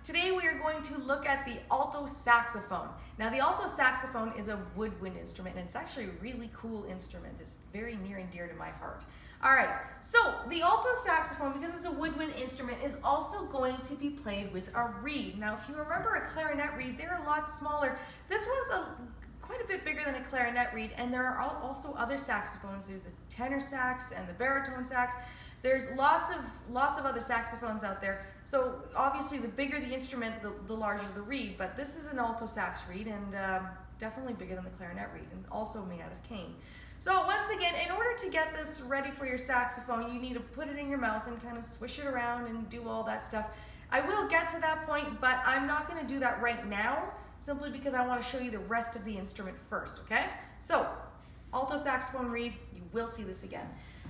Today we are going to look at the alto saxophone. Now the alto saxophone is a woodwind instrument and it's actually a really cool instrument. It's very near and dear to my heart. Alright, so the alto saxophone, because it's a woodwind instrument, is also going to be played with a reed. Now if you remember a clarinet reed, they're a lot smaller. This one's quite a bit bigger than a clarinet reed, and there are also other saxophones. There's the tenor sax and the baritone sax. There's lots of other saxophones out there. So obviously the bigger the instrument, the larger the reed, but this is an alto sax reed and definitely bigger than the clarinet reed and also made out of cane. So once again, in order to get this ready for your saxophone, you need to put it in your mouth and kind of swish it around and do all that stuff. I will get to that point, but I'm not going to do that right now, simply because I want to show you the rest of the instrument first, okay? So, alto saxophone reed, you will see this again.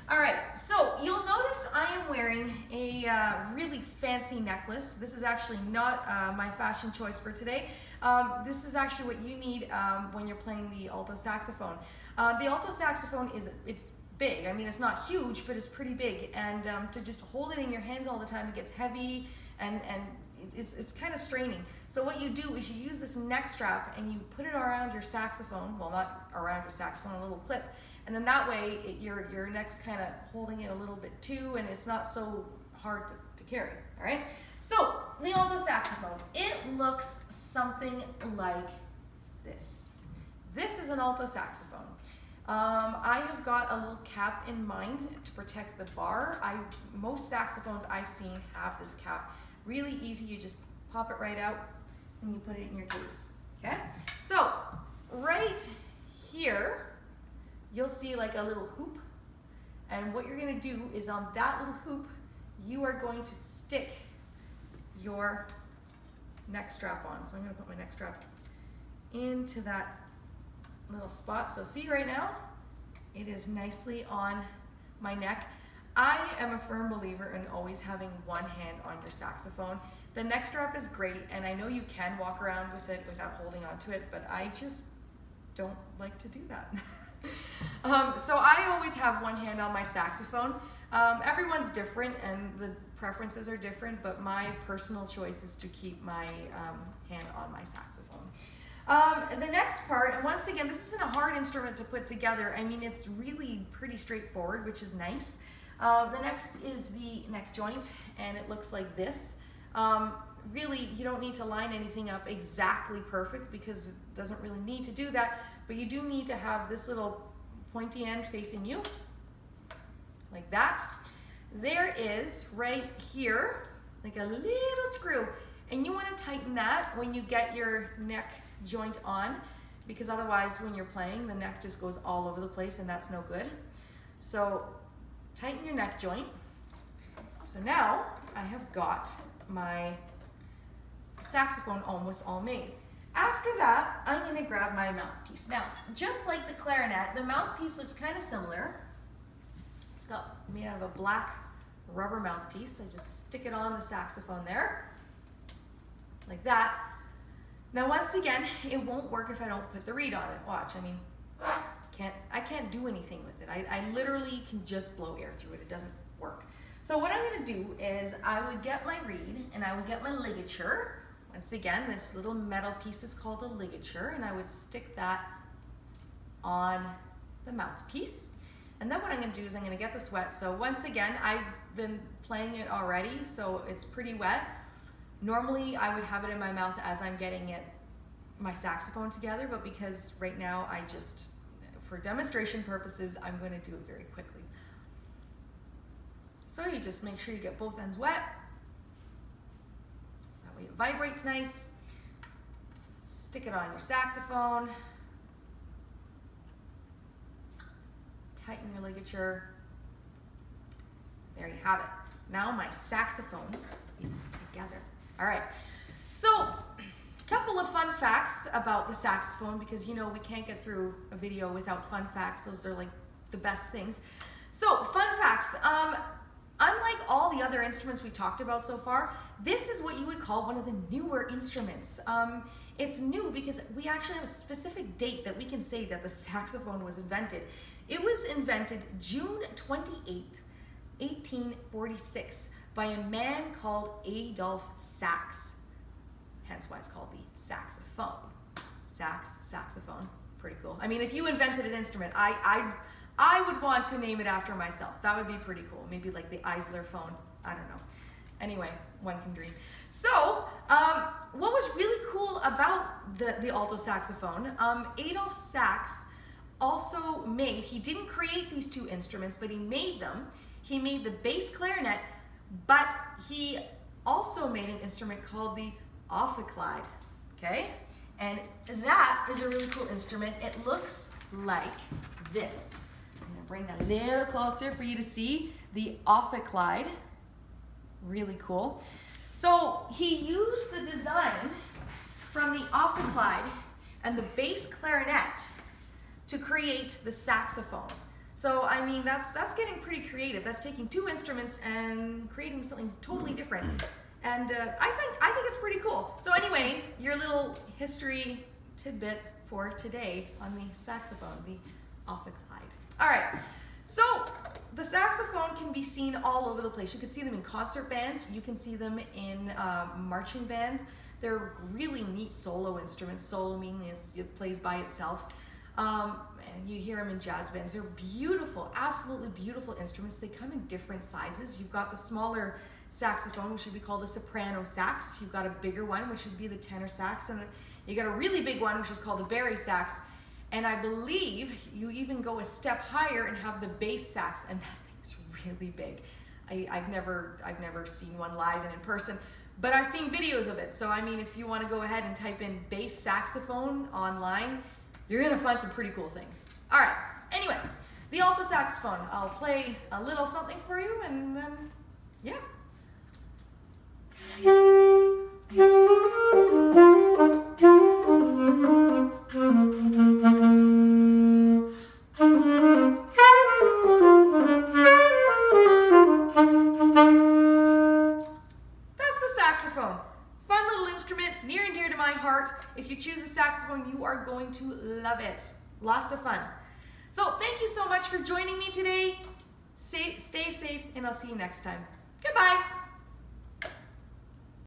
All right, so you'll notice I am wearing a really fancy necklace. This is actually not my fashion choice for today. This is actually what you need when you're playing the alto saxophone. The alto saxophone it's big. I mean, it's not huge, but it's pretty big. And to just hold it in your hands all the time, it gets heavy and it's kind of straining. So what you do is you use this neck strap and you put it around your saxophone. Well, not around your saxophone, a little clip. And then that way, your neck's kind of holding it a little bit too, and it's not so hard to carry, all right? So, the alto saxophone, it looks something like this. This is an alto saxophone. I have got a little cap in mind to protect the bar. Most saxophones I've seen have this cap. Really easy, you just pop it right out and you put it in your case, okay? So, right here, you'll see like a little hoop, and what you're going to do is on that little hoop you are going to stick your neck strap on. So I'm going to put my neck strap into that little spot. So see right now, it is nicely on my neck. I am a firm believer in always having one hand on your saxophone. The neck strap is great, and I know you can walk around with it without holding onto it, but I just don't like to do that. So I always have one hand on my saxophone. Everyone's different and the preferences are different, but my personal choice is to keep my hand on my saxophone. The next part, and once again, this isn't a hard instrument to put together. I mean, it's really pretty straightforward, which is nice. The next is the neck joint, and it looks like this. Really, you don't need to line anything up exactly perfect because it doesn't really need to do that, but you do need to have this little pointy end facing you, like that. There is, right here, like a little screw, and you want to tighten that when you get your neck joint on, because otherwise when you're playing, the neck just goes all over the place and that's no good. So tighten your neck joint. So now I have got my saxophone almost all made. After that, I'm going to grab my mouthpiece. Now, just like the clarinet, the mouthpiece looks kind of similar. It's made out of a black rubber mouthpiece. I just stick it on the saxophone there, like that. Now, once again, it won't work if I don't put the reed on it. Watch, I mean, I can't do anything with it. I literally can just blow air through it. It doesn't work. So what I'm going to do is I would get my reed and I would get my ligature. Once again, this little metal piece is called a ligature, and I would stick that on the mouthpiece. And then what I'm going to do is I'm going to get this wet. So once again, I've been playing it already, so it's pretty wet. Normally, I would have it in my mouth as I'm getting my saxophone together, but because right now for demonstration purposes, I'm going to do it very quickly. So you just make sure you get both ends wet. So that way it vibrates nice. Stick it on your saxophone. Tighten your ligature. There you have it. Now my saxophone is together. All right, so a couple of fun facts about the saxophone, because you know we can't get through a video without fun facts. Those are like the best things. So fun facts. Unlike all the other instruments we talked about so far, this is what you would call one of the newer instruments. It's new because we actually have a specific date that we can say that the saxophone was invented. It was invented June 28th, 1846 by a man called Adolphe Sax. hence why it's called the saxophone. Saxophone, pretty cool. I mean, if you invented an instrument, I would want to name it after myself. That would be pretty cool. Maybe like the Eisler phone. I don't know. Anyway, one can dream. So, what was really cool about the alto saxophone, Adolf Sax also made, he didn't create these two instruments, but he made them. He made the bass clarinet, but he also made an instrument called the ophicleide, okay? And that is a really cool instrument. It looks like this. I'm gonna bring that a little closer for you to see the ophicleide. Really cool. So he used the design from the ophicleide and the bass clarinet to create the saxophone. So I mean, that's getting pretty creative. That's taking two instruments and creating something totally different. And I think it's pretty cool. So anyway, your little history tidbit for today on the saxophone, the ophicleide. All right. So the saxophone can be seen all over the place. You can see them in concert bands. You can see them in marching bands. They're really neat solo instruments. Solo meaning it plays by itself. And you hear them in jazz bands. They're beautiful, absolutely beautiful instruments. They come in different sizes. You've got the smaller saxophone, which would be called the soprano sax. You've got a bigger one, which would be the tenor sax. And then you got a really big one, which is called the baritone sax. And I believe you even go a step higher and have the bass sax, and that thing is really big. I've never seen one live and in person, but I've seen videos of it. So I mean, if you want to go ahead and type in bass saxophone online, you're gonna find some pretty cool things. All right, anyway, the alto saxophone. I'll play a little something for you and then, yeah. Saxophone. Fun little instrument, near and dear to my heart. If you choose a saxophone, you are going to love it. Lots of fun. So thank you so much for joining me today. Stay safe, and I'll see you next time. Goodbye.